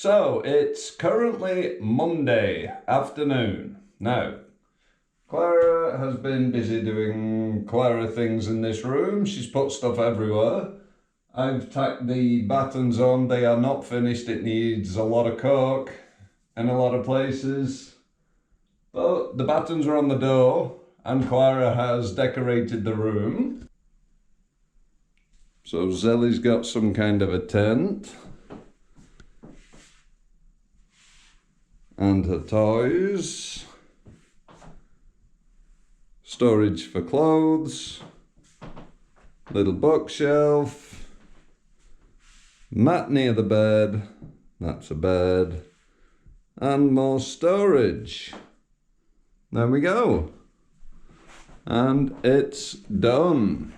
So it's currently Monday afternoon. Now, Clara has been busy doing Clara things in this room. She's put stuff everywhere. I've tacked the battens on. They are not finished. It needs a lot of caulk in a lot of places. But the battens are on the door and Clara has decorated the room. So Zelly's got some kind of a tent. And her toys, storage for clothes, little bookshelf, mat near the bed, that's a bed, and more storage. There we go. And it's done.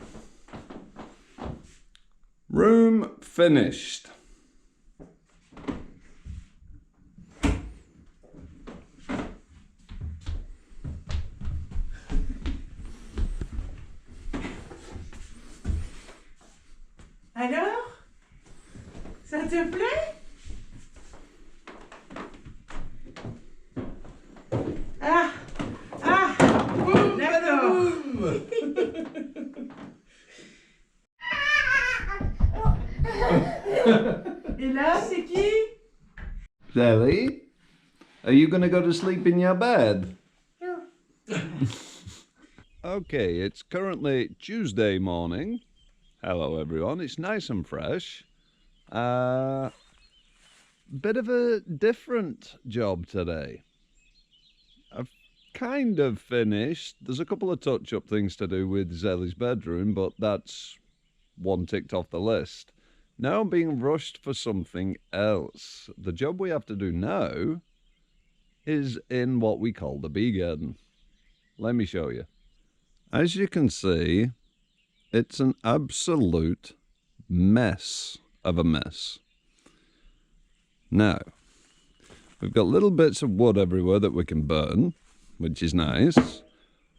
Room finished. Alors, ça te plaît? Ah, d'accord. Et là, c'est qui? Zelly, are you going to go to sleep in your bed? No. Okay, it's currently Tuesday morning. Hello everyone, it's nice and fresh. Bit of a different job today. I've kind of finished. There's a couple of touch-up things to do with Zelly's bedroom, but that's one ticked off the list. Now I'm being rushed for something else. The job we have to do now is in what we call the bee garden. Let me show you. As you can see, it's an absolute mess of a mess. Now, we've got little bits of wood everywhere that we can burn, which is nice.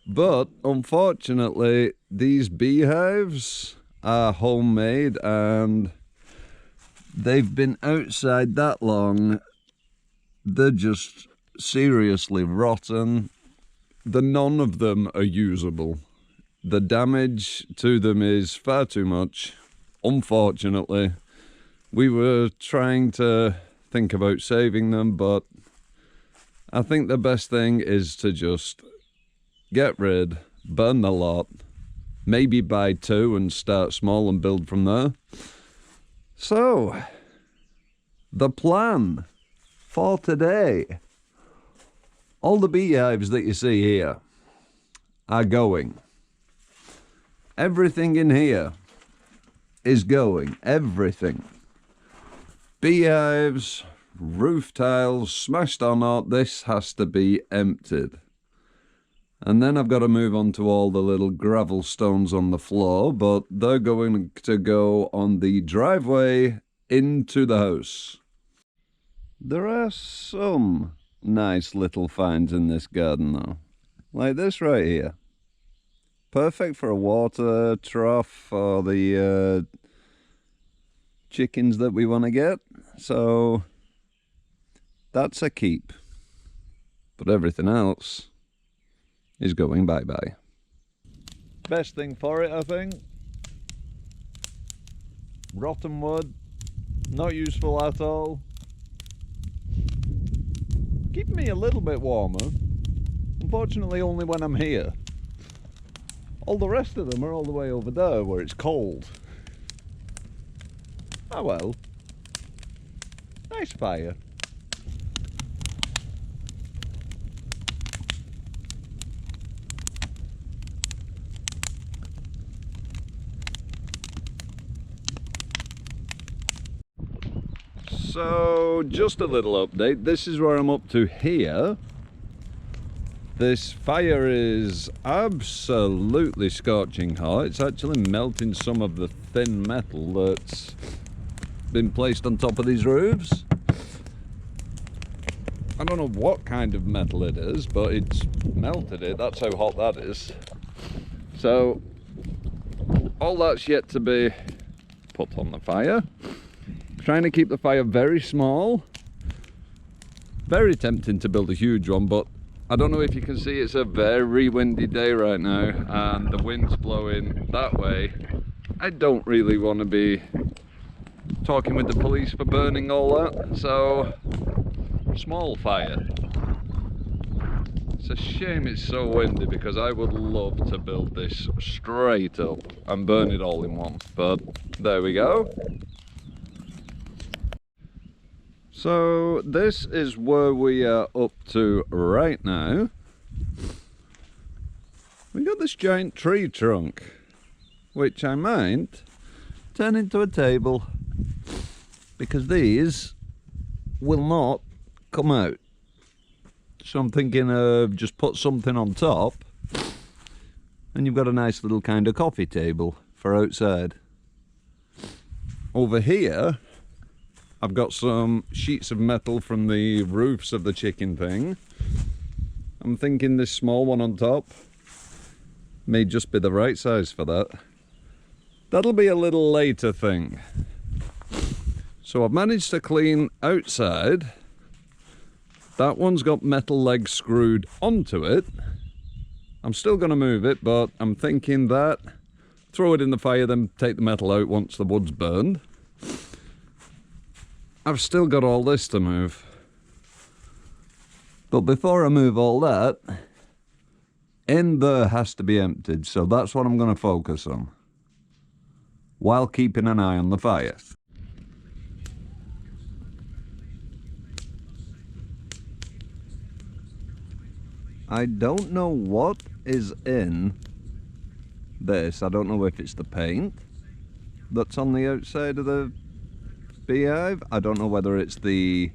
But unfortunately, these beehives are homemade and they've been outside that long. They're just seriously rotten. None of them are usable. The damage to them is far too much, unfortunately. We were trying to think about saving them, but I think the best thing is to just get rid, burn the lot, maybe buy two and start small and build from there. So, the plan for today. All the beehives that you see here are going. Everything in here is going. Everything. Beehives, roof tiles, smashed or not, this has to be emptied. And then I've got to move on to all the little gravel stones on the floor, but they're going to go on the driveway into the house. There are some nice little finds in this garden though. Like this right here. Perfect for a water trough for the chickens that we want to get. So that's a keep. But everything else is going bye-bye. Best thing for it, I think. Rotten wood. Not useful at all. Keeping me a little bit warmer. Unfortunately only when I'm here. All the rest of them are all the way over there where it's cold. Oh well. Nice fire. So, just a little update. This is where I'm up to here. This fire is absolutely scorching hot. It's actually melting some of the thin metal that's been placed on top of these roofs. I don't know what kind of metal it is, but it's melted it. That's how hot that is. So, all that's yet to be put on the fire. Trying to keep the fire very small. Very tempting to build a huge one, but I don't know if you can see, it's a very windy day right now and the wind's blowing that way. I don't really want to be talking with the police for burning all that, so small fire. It's a shame it's so windy because I would love to build this straight up and burn it all in one, but there we go. So this is where we are up to right now. We got this giant tree trunk, which I might turn into a table, because these will not come out. So I'm thinking of just put something on top and you've got a nice little kind of coffee table for outside. Over here I've got some sheets of metal from the roofs of the chicken thing. I'm thinking this small one on top may just be the right size for that. That'll be a little later thing. So I've managed to clean outside. That one's got metal legs screwed onto it. I'm still going to move it, but I'm thinking that throw it in the fire, then take the metal out once the wood's burned. I've still got all this to move. But before I move all that, in there has to be emptied, so that's what I'm going to focus on, while keeping an eye on the fire. I don't know what is in this. I don't know if it's the paint that's on the outside of the beehive. I don't know whether it's the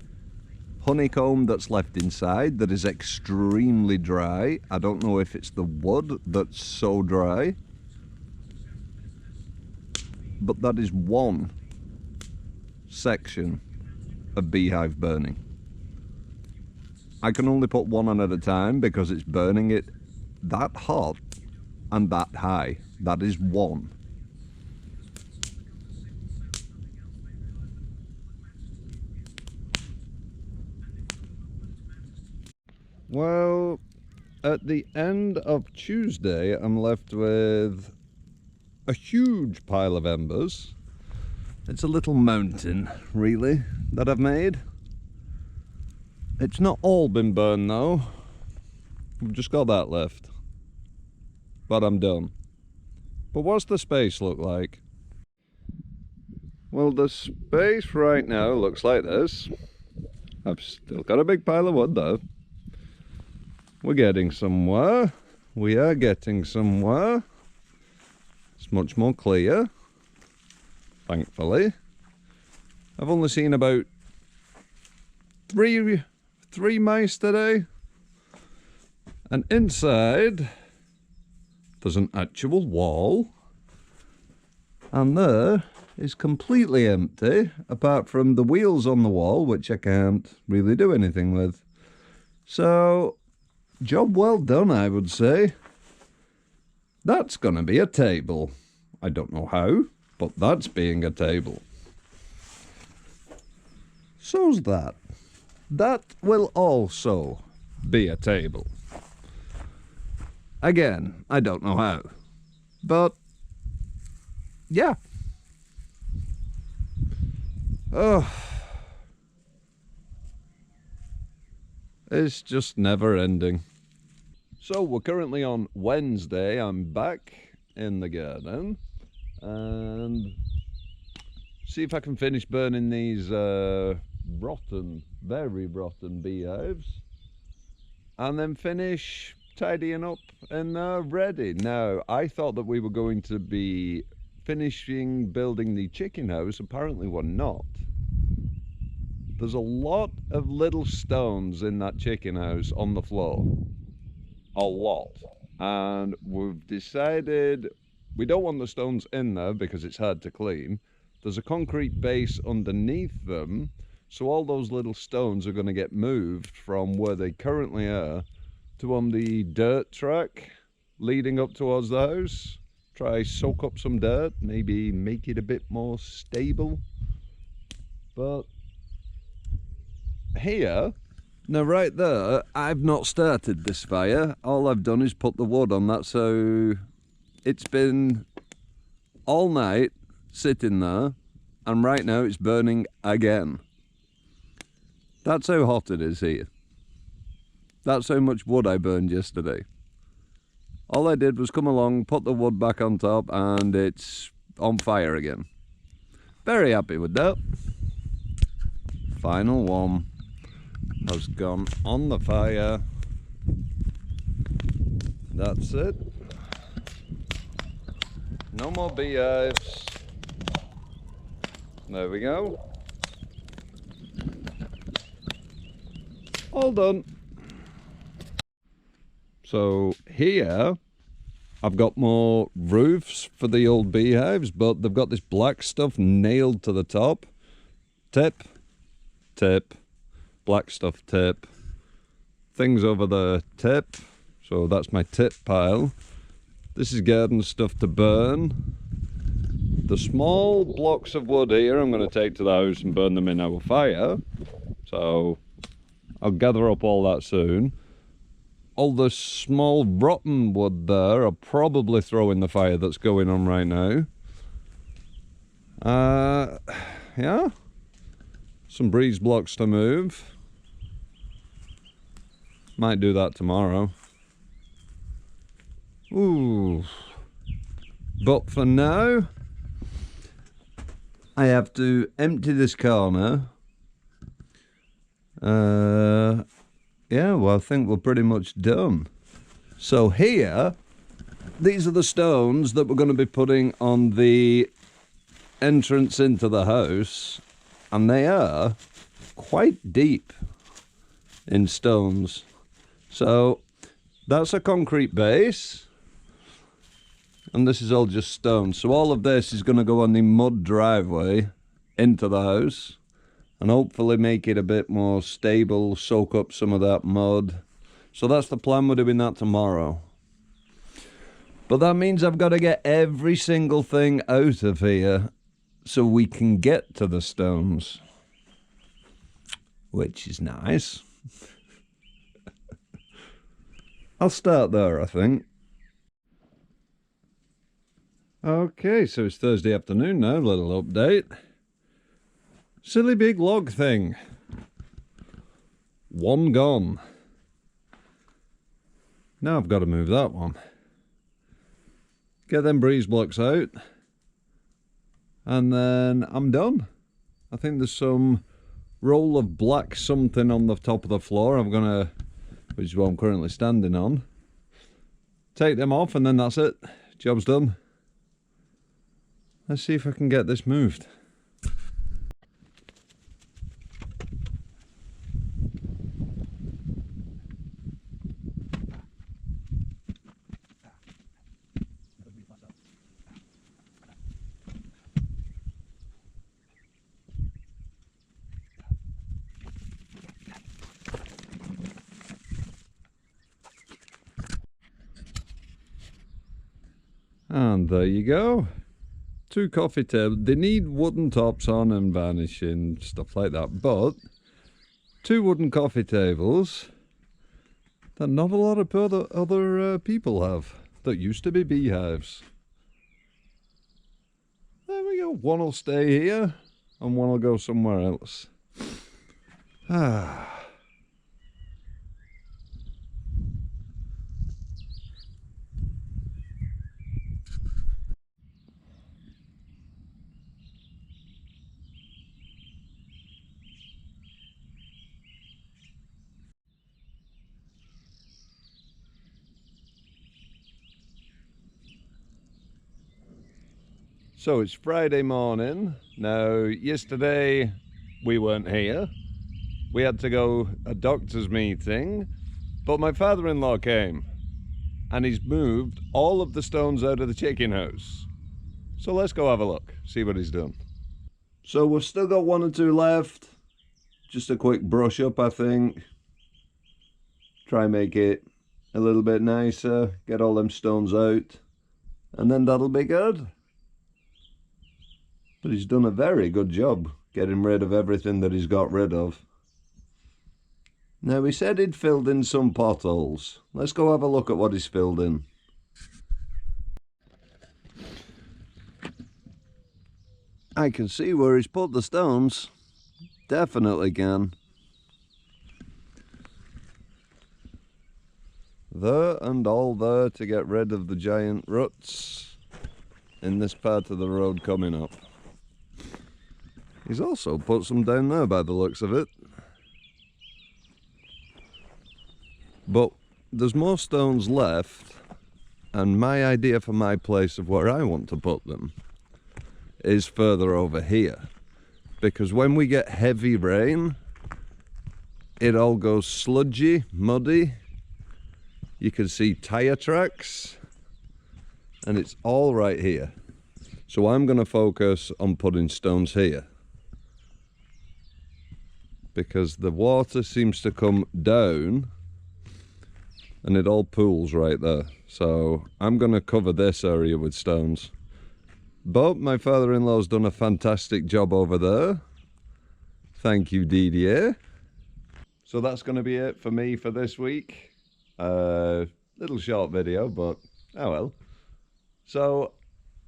honeycomb that's left inside that is extremely dry. I don't know if it's the wood that's so dry. But that is one section of beehive burning. I can only put one on at a time because it's burning it that hot and that high. That is one. Well, at the end of Tuesday, I'm left with a huge pile of embers. It's a little mountain, really, that I've made. It's not all been burned though. I've just got that left. But I'm done. But what's the space look like? Well, the space right now looks like this. I've still got a big pile of wood though. We're getting somewhere. We are getting somewhere. It's much more clear, thankfully. I've only seen about three mice today, and inside there's an actual wall, and there is completely empty apart from the wheels on the wall, which I can't really do anything with. So job well done, I would say. That's gonna be a table. I don't know how, but that's being a table. So's that. That will also be a table. Again, I don't know how, but yeah. Oh, it's just never ending. So we're currently on Wednesday. I'm back in the garden and see if I can finish burning these rotten, very rotten beehives, and then finish tidying up and ready. Now, I thought that we were going to be finishing building the chicken house. Apparently we're not. There's a lot of little stones in that chicken house on the floor. A lot. And we've decided we don't want the stones in there because it's hard to clean. There's a concrete base underneath them, so all those little stones are going to get moved from where they currently are to on the dirt track leading up towards the house. Try soak up some dirt, maybe make it a bit more stable. But here Now right there, I've not started this fire. All I've done is put the wood on that, so it's been all night sitting there, and right now it's burning again. That's how hot it is here. That's how much wood I burned yesterday. All I did was come along, put the wood back on top, and it's on fire again. Very happy with that. Final one has gone on the fire. That's it. No more beehives. There we go. All done. So here I've got more roofs for the old beehives, but they've got this black stuff nailed to the top. Tip, tip, black stuff tip. Things over the tip. So that's my tip pile. This is garden stuff to burn. The small blocks of wood here I'm going to take to the house and burn them in our fire. So I'll gather up all that soon. All the small rotten wood there I'll probably throw in the fire that's going on right now. Yeah. Some breeze blocks to move. Might do that tomorrow. Ooh. But for now, I have to empty this corner. Yeah, well, I think we're pretty much done. So here, these are the stones that we're going to be putting on the entrance into the house, and they are quite deep in stones. So that's a concrete base, and this is all just stone. So all of this is going to go on the mud driveway into the house, and hopefully make it a bit more stable, soak up some of that mud. So that's the plan. We're doing that tomorrow. But that means I've got to get every single thing out of here so we can get to the stones, which is nice. I'll start there, I think. Okay, so it's Thursday afternoon now, little update. Silly big log thing. One gone. Now I've got to move that one. Get them breeze blocks out. And then I'm done. I think there's some roll of black something on the top of the floor. I'm gonna, which is what I'm currently standing on. Take them off and then that's it. Job's done. Let's see if I can get this moved. And there you go. 2 coffee tables. They need wooden tops on and varnishing, stuff like that. But 2 wooden coffee tables that not a lot of other people have. That used to be beehives. There we go. One will stay here and one will go somewhere else. Ah. So it's Friday morning. Now, yesterday we weren't here. We had to go a doctor's meeting, but my father-in-law came and he's moved all of the stones out of the chicken house. So let's go have a look, see what he's done. So we've still got 1 or 2 left. Just a quick brush up, I think. Try and make it a little bit nicer, get all them stones out, and then that'll be good. But he's done a very good job getting rid of everything that he's got rid of. Now, he said he'd filled in some potholes. Let's go have a look at what he's filled in. I can see where he's put the stones. Definitely can. There and all there to get rid of the giant ruts in this part of the road coming up. He's also put some down there by the looks of it. But there's more stones left, and my idea for my place of where I want to put them is further over here. Because when we get heavy rain, it all goes sludgy, muddy. You can see tire tracks, and it's all right here. So I'm going to focus on putting stones here, because the water seems to come down and it all pools right there. So I'm going to cover this area with stones. But my father-in-law's done a fantastic job over there. Thank you, Didier. So that's going to be it for me for this week. Little short video, but oh well. So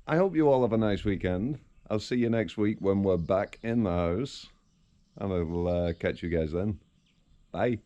I hope you all have a nice weekend. I'll see you next week when we're back in the house, and I will catch you guys then. Bye.